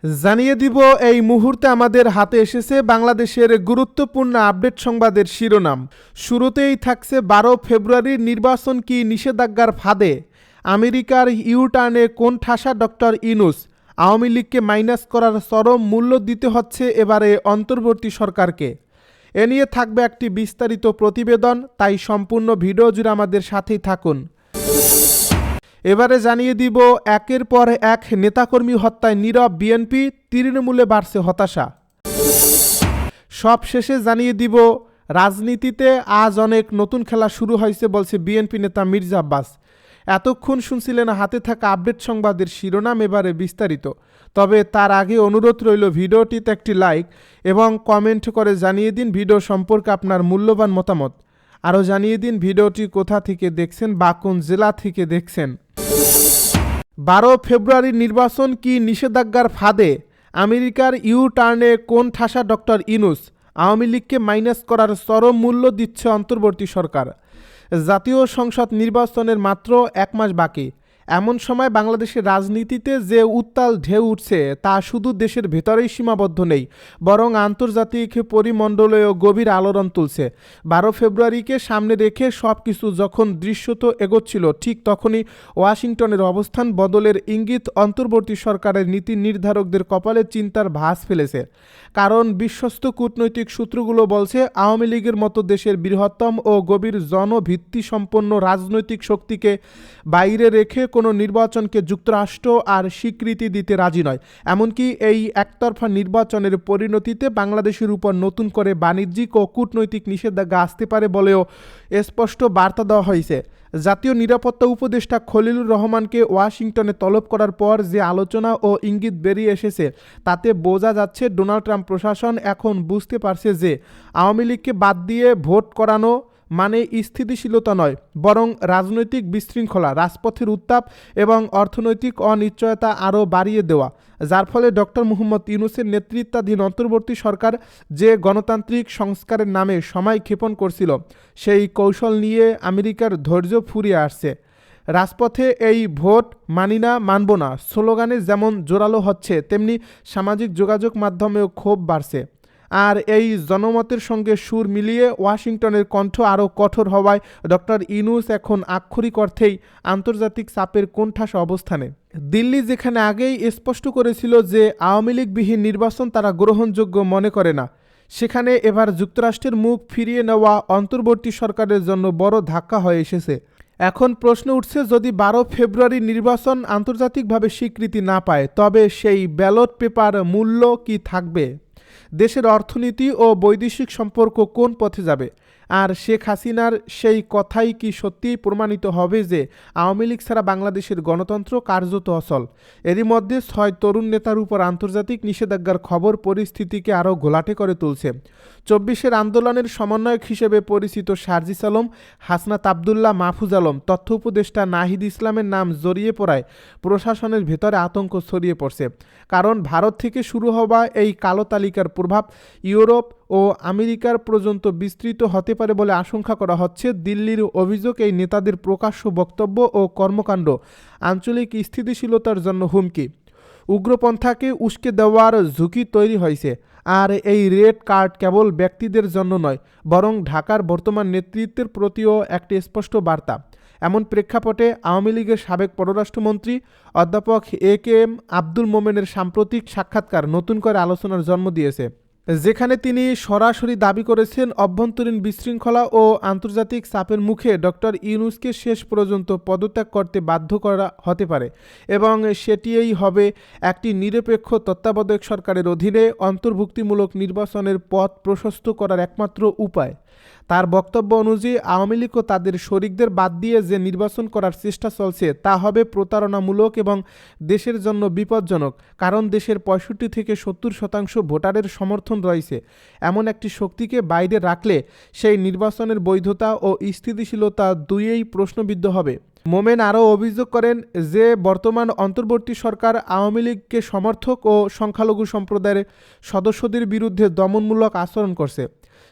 জানিয়ে দিব এই মুহূর্তে আমাদের হাতে এসেছে বাংলাদেশের গুরুত্বপূর্ণ আপডেট সংবাদের শিরোনাম। শুরুতেই থাকছে 12 ফেব্রুয়ারির নির্বাচন কি নিষেধাজ্ঞার ফাঁদে, আমেরিকার ইউটার্নে কোন ঠাসা ডক্টর ইউনূস, আওয়ামী লীগকে মাইনাস করার চরম মূল্য দিতে হচ্ছে এবারে অন্তর্বর্তী সরকারকে। এ নিয়ে থাকবে একটি বিস্তারিত প্রতিবেদন, তাই সম্পূর্ণ ভিডিও জুড়ে আমাদের সাথেই থাকুন। এবারে জানিয়ে দিব একের পর এক নেতাকর্মী হত্যায় নীরব বিএনপি, তৃণমূলে বাড়ছে হতাশা। সব শেষে জানিয়ে দিব রাজনীতিতে আজ অনেক নতুন খেলা শুরু হয়েছে বলছে বিএনপি নেতা মির্জা আব্বাস। এতক্ষণ শুনছিলেন হাতে থাকা আপডেট সংবাদের শিরোনাম, এবারে বিস্তারিত। তবে তার আগে অনুরোধ রইল ভিডিওটিতে একটি লাইক এবং কমেন্ট করে জানিয়ে দিন ভিডিও সম্পর্কে আপনার মূল্যবান মতামত। আরও জানিয়ে দিন ভিডিওটি কোথা থেকে দেখছেন বা কোন জেলা থেকে দেখছেন। 12 ফেব্রুয়ারির নির্বাচন কি নিষেধাজ্ঞার ফাঁদে, আমেরিকার ইউটার্নে কোন ঠাসা ডক্টর ইউনূস, আওয়ামী লীগকে মাইনাস করার চরম মূল্য দিচ্ছে অন্তর্বর্তী সরকার। জাতীয় সংসদ নির্বাচনের মাত্র 1 মাস বাকি। এমন সময় বাংলাদেশের রাজনীতিতে যে উত্তাল ঢেউ উঠছে তা শুধু দেশের ভেতরেই সীমাবদ্ধ নেই, বরং আন্তর্জাতিক পরিমণ্ডলেও গভীর আলোড়ন তুলছে। 12 ফেব্রুয়ারিকে সামনে রেখে সব কিছু যখন দৃশ্যত এগোচ্ছিল, ঠিক তখনই ওয়াশিংটনের অবস্থান বদলের ইঙ্গিত অন্তর্বর্তী সরকারের নীতি নির্ধারকদের কপালে চিন্তার ভাঁজ ফেলেছে। কারণ বিশ্বস্ত কূটনৈতিক সূত্রগুলো বলছে আওয়ামী লীগের মতো দেশের বৃহত্তম ও গভীর জনভিত্তিসম্পন্ন রাজনৈতিক শক্তিকে বাইরে রেখে কোনো নির্বাচনকে যুক্তরাষ্ট্র আর স্বীকৃতি দিতে রাজি নয়। এমনকি এই একতরফা নির্বাচনের পরিণতিতে বাংলাদেশের উপর নতুন করে বাণিজ্যিক ও কূটনৈতিক নিষেধাজ্ঞা আসতে পারে বলেও স্পষ্ট বার্তা দেওয়া হয়েছে। জাতীয় নিরাপত্তা উপদেষ্টা খলিলুর রহমানকে ওয়াশিংটনে তলব করার পর যে আলোচনা ও ইঙ্গিত বেরিয়ে এসেছে তাতে বোঝা যাচ্ছে ডোনাল্ড ট্রাম্প প্রশাসন এখন বুঝতে পারছে যে আওয়ামী লীগকে বাদ দিয়ে ভোট করানো মানে স্থিতিশীলতা নয়, বরং রাজনৈতিক বিশৃঙ্খলা, রাজপথের উত্তাপ এবং অর্থনৈতিক অনিশ্চয়তা আরও বাড়িয়ে দেওয়া। যার ফলে ডক্টর মোহাম্মদ ইউনূসের নেতৃত্বাধীন অন্তর্বর্তী সরকার যে গণতান্ত্রিক সংস্কারের নামে সময় ক্ষেপণ করছিল, সেই কৌশল নিয়ে আমেরিকার ধৈর্য ফুরিয়ে আসছে। রাজপথে এই ভোট মানি না, মানব না স্লোগানে যেমন জোরালো হচ্ছে, তেমনি সামাজিক যোগাযোগ মাধ্যমেও ক্ষোভ বাড়ছে। আর এই জনমতের সঙ্গে সুর মিলিয়ে ওয়াশিংটনের কণ্ঠ আরও কঠোর হওয়ায় ডক্টর ইউনূস এখন আক্ষরিক অর্থেই আন্তর্জাতিক চাপের কোণঠাসা অবস্থানে। দিল্লি যেখানে আগেই স্পষ্ট করেছিল যে আওয়ামী লীগবিহীন নির্বাচন তারা গ্রহণযোগ্য মনে করে না, সেখানে এবার যুক্তরাষ্ট্রের মুখ ফিরিয়ে নেওয়া অন্তর্বর্তী সরকারের জন্য বড় ধাক্কা হয়ে এসেছে। এখন প্রশ্ন উঠছে, যদি 12 ফেব্রুয়ারি নির্বাচন আন্তর্জাতিকভাবে স্বীকৃতি না পায় তবে সেই ব্যালট পেপার মূল্য কি থাকবে, দেশের অর্থনীতি ও বৈদেশিক সম্পর্ক কোন পথে যাবে, আর শেখ হাসিনার সেই কথাই কি সত্যিই প্রমাণিত হবে যে আওয়ামী লীগ ছাড়া বাংলাদেশের গণতন্ত্র কার্যত অচল। এরই মধ্যে 6 তরুণ নেতার উপর আন্তর্জাতিক নিষেধাজ্ঞার খবর পরিস্থিতিকে আরও ঘোলাটে করে তুলছে। 24-এর আন্দোলনের সমন্বয়ক হিসেবে পরিচিত সার্জিস আলম, হাসনাত আবদুল্লাহ, মাহফুজ আলম, তথ্য উপদেষ্টা নাহিদ ইসলামের নাম জড়িয়ে পড়ায় প্রশাসনের ভেতরে আতঙ্ক ছড়িয়ে পড়ছে। কারণ ভারত থেকে শুরু হওয়া এই কালো তালিকার প্রভাব ইউরোপ ও আমেরিকার পর্যন্ত বিস্তৃত হতে পারে বলে আশঙ্কা করা হচ্ছে। দিল্লির অভিযোগ, এই নেতাদের প্রকাশ্য বক্তব্য ও কর্মকাণ্ড আঞ্চলিক স্থিতিশীলতার জন্য হুমকি। উগ্রপন্থাকে উস্কে দেওয়ার ঝুঁকি তৈরি হয়েছে। আর এই রেড কার্ড কেবল ব্যক্তিদের জন্য নয়, বরং ঢাকার বর্তমান নেতৃত্বের প্রতিও একটি স্পষ্ট বার্তা। এমন প্রেক্ষাপটে আওয়ামী লীগের সাবেক পররাষ্ট্রমন্ত্রী অধ্যাপক এ.কে.এম. আব্দুল মোমেনের সাম্প্রতিক সাক্ষাৎকার নতুন করে আলোচনার জন্ম দিয়েছে, যেখানে তিনি সরাসরি দাবি করেছেন অভ্যন্তরীণ বিশৃঙ্খলা ও আন্তর্জাতিক চাপের মুখে ডক্টর ইউনূসকে শেষ পর্যন্ত পদত্যাগ করতে বাধ্য করা হতে পারে এবং সেটিই হবে একটি নিরপেক্ষ তত্ত্বাবধায়ক সরকারের অধীনে অন্তর্ভুক্তিমূলক নির্বাচনের পথ প্রশস্ত করার একমাত্র উপায়। তার বক্তব্য অনুযায়ী আওয়ামী লীগ ও তাদের শরিকদের বাদ দিয়ে যে নির্বাচন করার চেষ্টা চলছে তা হবে প্রতারণামূলক এবং দেশের জন্য বিপজ্জনক, কারণ দেশের 65 থেকে 70% ভোটারের সমর্থন রয়েছে। এমন একটি শক্তিকে বাইরে রাখলে সেই নির্বাচনের বৈধতা ও স্থিতিশীলতা দুইয়েই প্রশ্নবিদ্ধ হবে। মোমেন আরও অভিযোগ করেন যে বর্তমান অন্তর্বর্তী সরকার আওয়ামী লীগকে সমর্থক ও সংখ্যালঘু সম্প্রদায়ের সদস্যদের বিরুদ্ধে দমনমূলক আচরণ করছে।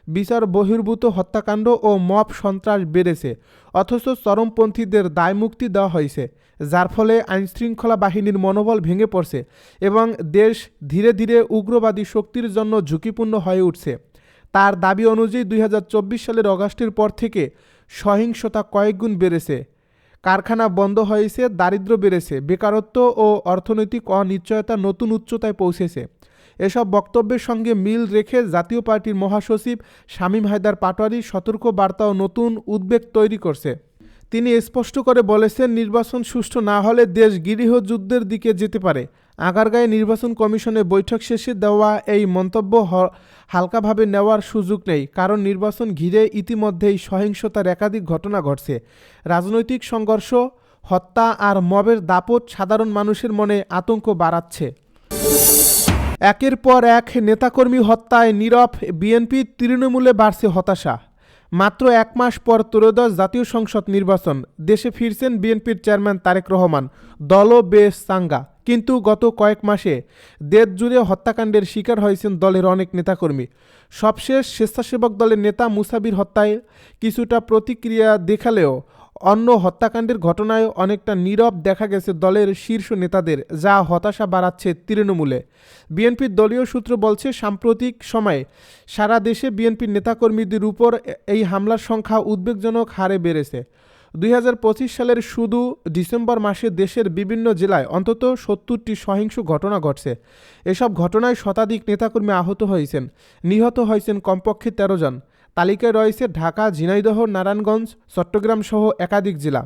বিচার বহির্ভূত হত্যাকাণ্ড ও মব সন্ত্রাস বেড়েছে, অথচ চরমপন্থীদের দায়মুক্তি দেওয়া হয়েছে। যার ফলে আইনশৃঙ্খলা বাহিনীর মনোবল ভেঙে পড়ছে এবং দেশ ধীরে ধীরে উগ্রবাদী শক্তির জন্য ঝুঁকিপূর্ণ হয়ে উঠছে। তার দাবি অনুযায়ী 2024 সালের অগাস্টের পর থেকে সহিংসতা কয়েকগুণ বেড়েছে, কারখানা বন্ধ হয়েছে, দারিদ্র্য বেড়েছে, বেকারত্ব ও অর্থনৈতিক অনিশ্চয়তা নতুন উচ্চতায় পৌঁছেছে। এসব বক্তব্যের সঙ্গে মিল রেখে জাতীয় পার্টির মহাসচিব শামীম হায়দার পাটোয়ারি সতর্ক বার্তা ও নতুন উদ্বেগ তৈরি করছে। তিনি স্পষ্ট করে বলেছেন, নির্বাচন সুষ্ঠু না হলে দেশ গৃহযুদ্ধের দিকে যেতে পারে। আগারগাঁয়ে নির্বাচন কমিশনের বৈঠক শেষে দেওয়া এই মন্তব্য হালকাভাবে নেওয়ার সুযোগ নেই, কারণ নির্বাচন ঘিরে ইতিমধ্যেই সহিংসতার একাধিক ঘটনা ঘটছে। রাজনৈতিক সংঘর্ষ, হত্যা আর মবের দাপট সাধারণ মানুষের মনে আতঙ্ক বাড়াচ্ছে। একের পর এক নেতাকর্মী হত্যায় নীরব বিএনপি, তৃণমূলে বাড়ছে হতাশা। মাত্র এক মাস পর ত্রয়োদশ জাতীয় সংসদ নির্বাচন, দেশে ফিরছেন বিএনপির চেয়ারম্যান তারেক রহমান, দলও বেশ চাঙ্গা। কিন্তু গত কয়েক মাসে দেশ জুড়ে হত্যাকাণ্ডের শিকার হয়েছেন দলের অনেক নেতাকর্মী। সবশেষ স্বেচ্ছাসেবক দলের নেতা মুসাবির হত্যায় কিছুটা প্রতিক্রিয়া দেখালেও অন্য হত্যাকাণ্ডের ঘটনায় অনেকটা নীরব দেখা গেছে দলের শীর্ষ নেতাদের, যা হতাশা বাড়াচ্ছে তৃণমূলে। বিএনপির দলীয় সূত্র বলছে, সাম্প্রতিক সময়ে সারা দেশে বিএনপির নেতাকর্মীদের উপর এই হামলার সংখ্যা উদ্বেগজনক হারে বেড়েছে। 2025 সালের শুধু ডিসেম্বর মাসে দেশের বিভিন্ন জেলায় অন্তত 70টি সহিংস ঘটনা ঘটছে। এসব ঘটনায় শতাধিক নেতাকর্মী আহত হয়েছেন, নিহত হয়েছেন কমপক্ষে 13 জন। তালিকায় রয়েছে ঢাকা, ঝিনাইদহ, নারায়ণগঞ্জ, চট্টগ্রাম সহ একাধিক জেলা।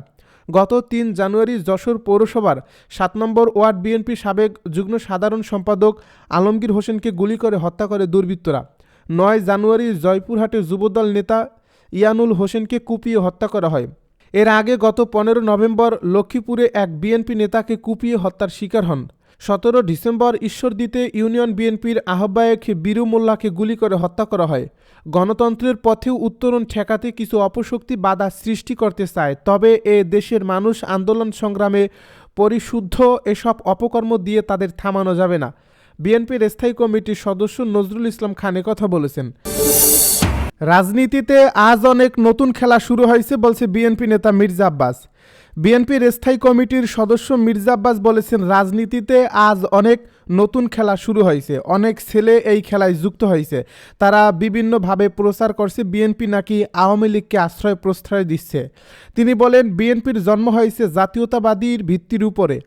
গত 3 জানুয়ারি যশোর পৌরসভার 7 নম্বর ওয়ার্ড বিএনপি সাবেক যুগ্ম সাধারণ সম্পাদক আলমগীর হোসেনকে গুলি করে হত্যা করে দুর্বৃত্তরা। 9 জানুয়ারি জয়পুরহাটে যুবদল নেতা ইয়ানুল হোসেনকে কুপিয়ে হত্যা করা হয়। এর আগে গত 15 নভেম্বর লক্ষ্মীপুরে এক বিএনপি নেতাকে কুপিয়ে হত্যার শিকার হন। 17 ডিসেম্বর ঈশ্বরদীতে ইউনিয়ন বিএনপির আহ্বায়ক বীরু মোল্লাকে গুলি করে হত্যা করা হয়। গণতন্ত্রের পথেও উত্তরণ ঠেকাতে কিছু অপশক্তি বাধা সৃষ্টি করতে চায়, তবে দেশের মানুষ আন্দোলন সংগ্রামে পরিশুদ্ধ, এসব অপকর্ম দিয়ে তাদের থামানো যাবে না। বিএনপির স্থায়ী কমিটির সদস্য নজরুল ইসলাম খান কথা বলেছেন। রাজনীতিতে আজ অনেক নতুন খেলা শুরু হয়েছে বলছে বিএনপি নেতা মির্জা আব্বাস। বিএনপির স্থায়ী কমিটির সদস্য মির্জা আব্বাস বলেছেন, রাজনীতিতে আজ অনেক নতুন খেলা শুরু হয়েছে, অনেক ছেলে এই খেলায় যুক্ত হয়েছে। তারা বিভিন্নভাবে প্রচার করছে বিএনপি নাকি আওয়ামী লীগকে আশ্রয় প্রশ্রয় দিচ্ছে। তিনি বলেন, বিএনপির জন্ম হয়েছে জাতীয়তাবাদীর ভিত্তির উপরে,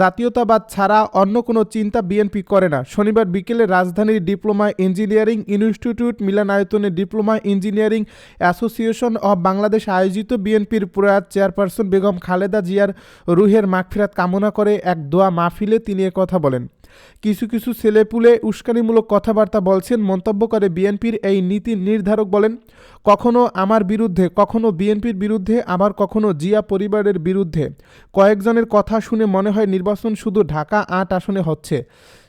জাতীয়তাবাদ ছাড়া অন্য কোনো চিন্তা বিএনপি করে না। শনিবার বিকেলে রাজধানীর ডিপ্লোমা ইঞ্জিনিয়ারিং ইনস্টিটিউট মিলনায়তনে diploma engineering association of Bangladesh আয়োজিত বিএনপির প্রয়াত চেয়ারপারসন বেগম খালেদা জিয়ার রুহের মাগফিরাত কামনা করে এক দোয়া মাহফিলে তিনি কথা বলেন। কিছু কিছু ছেলেপুলে উস্কানিমূলক কথাবার্তা বলছেন। মন্তব্য করে বিএনপির এই নীতি নির্ধারক বলেন, কখনো আমার বিরুদ্ধে, কখনো বিএনপির বিরুদ্ধে, আবার কখনো জিয়া পরিবারের বিরুদ্ধে। কয়েকজনের কথা শুনে মনে হয় নির্বাচন শুধু ঢাকা 8 আসনে হচ্ছে।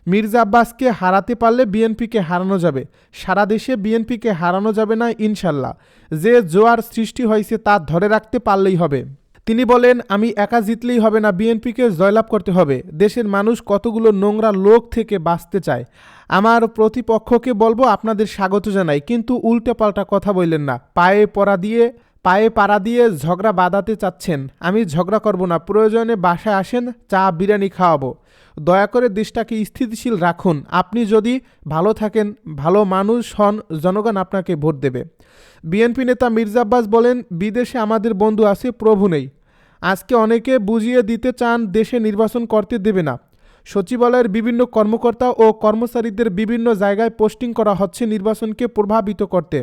মির্জা আব্বাসকে হারাতে পারলে বিএনপিকে হারানো যাবে, সারা দেশে বিএনপিকে হারানো যাবে না ইনশাল্লাহ। যে জোয়ার সৃষ্টি হয়েছে তা ধরে রাখতে পারলেই হবে। তিনি বলেন, আমি একা জিতলেই হবে না, বিএনপিকে জয়লাভ করতে হবে। দেশের মানুষ কতগুলো নোংরা লোক থেকে বাঁচতে চায়। আমার প্রতিপক্ষকে বলবো, আপনাদের স্বাগত জানাই, কিন্তু উল্টেপাল্টা কথা বললেন না। পায়ে পাড়া দিয়ে ঝগড়া বাঁধাতে চাচ্ছেন। আমি ঝগড়া করব না, প্রয়োজনে বাসায় আসেন, চা বিরিয়ানি খাওয়াবো। দয়া করে দেশটাকে স্থিতিশীল রাখুন। আপনি যদি ভালো থাকেন, ভালো মানুষ হন, জনগণ আপনাকে ভোট দেবে। বিএনপি নেতা মির্জা আব্বাস বলেন, বিদেশে আমাদের বন্ধু আছে, প্রভু নেই। আজকে অনেকে বুঝিয়ে দিতে চান দেশে নির্বাচন করতে দেবে না। সচিবালয়ের বিভিন্ন কর্মকর্তা ও কর্মচারীদের বিভিন্ন জায়গায় পোস্টিং করা হচ্ছে নির্বাচনকে প্রভাবিত করতে।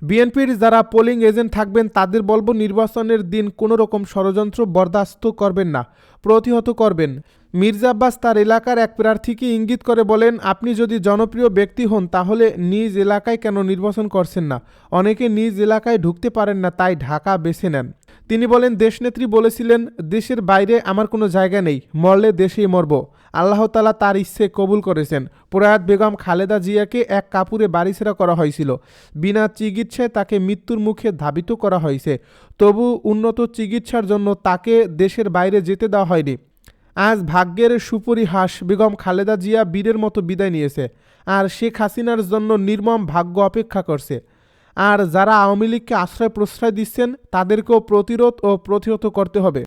বিএনপির যারা পোলিং এজেন্ট থাকবেন তাদের বলবো, নির্বাচনের দিন কোনো রকম ষড়যন্ত্র বরদাস্ত করবেন না, প্রতিহত করবেন। মির্জা আব্বাস তার এলাকার এক প্রার্থীকে ইঙ্গিত করে বলেন, আপনি যদি জনপ্রিয় ব্যক্তি হন তাহলে নিজ এলাকায় কেন নির্বাচন করছেন না? অনেকে নিজ এলাকায় ঢুকতে পারেন না, তাই ঢাকা বেছে নেন। তিনি বলেন, দেশনেত্রী বলেছিলেন, দেশের বাইরে আমার কোনো জায়গা নেই, মরলে দেশেই মরব। আল্লাহ তাআলা তার ইচ্ছে কবুল করেছেন। প্রয়াত বেগম খালেদা জিয়াকে এক কাপুরে বাড়িছেড়া করা হয়েছিল। বিনা চিকিৎসায় তাকে মৃত্যুর মুখে ধাবিত করা হয়েছে। তবু উন্নত চিকিৎসার জন্য তাকে দেশের বাইরে যেতে দেওয়া হয়নি। আজ ভাগ্যের সুপরিহাস, বেগম খালেদা জিয়া বীরের মতো বিদায় নিয়েছে, আর শেখ হাসিনার জন্য নির্মম ভাগ্য অপেক্ষা করছে। আর যারা আওয়ামী লীগকে আশ্রয় প্রশ্রয় দিচ্ছেন তাদেরকেও প্রতিরোধ ও প্রতিহত করতে হবে।